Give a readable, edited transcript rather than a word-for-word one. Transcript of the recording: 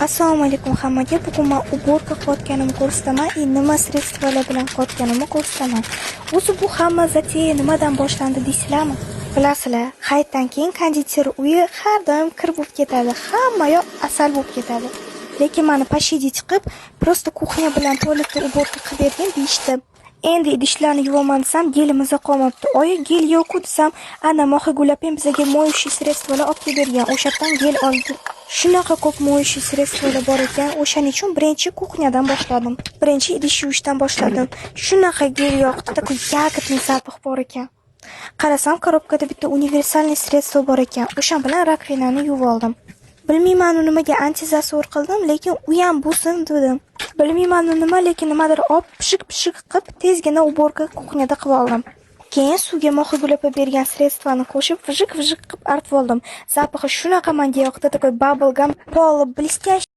Assalomu alaykum hammaga. Bugun men уборка qilayotganimni ko'rsataman. Nima sredstvalar bilan qilayotganimni ko'rsataman. O'zi bu hamma затея nimadan boshlandi deysizlarmi? Bilasizlar, hayitdan keyin konditser uyi har doim kir bo'lib ketadi. Hamma yoq asal bo'lib ketadi. Lekin meni pashidi chiqib, prosta kuxnya bilan tualetda уборка qilib bergin deyishdi. Endi idishlarni yuvaman desam, gelimiz qolmabdi. Oyi, gel yo'q-ku desam, ana Mohigulapin bizga moющий sredstvalar olib bergan. O'shadan gel oldi. Shunaqa ko'p moющий sredstvalar bor ekan, o'shaning uchun birinchi kuxnyadan boshladim. Birinchi idish yuvishdan boshladim. Shunaqa gel yoqdi, такой ягодный запах bor ekan. Qarasam, korobkada bitta universalniy sredstvo bor ekan. O'sha bilan rakvinani yuvib oldim. Bilmayman nimaga antizasur qildim, lekin u ham bo'lsin dedim. Bilmayman nima, lekin nimadir olib pishiq qilib tezgina уборка kuxnyada qilib oldim. Keyin suvga Mohigulapa bergan sredstvani qo'shib vijik qilib artib oldim. Zapahi shunaqa menga yoqdi, такой bubblegum, pol, блестящий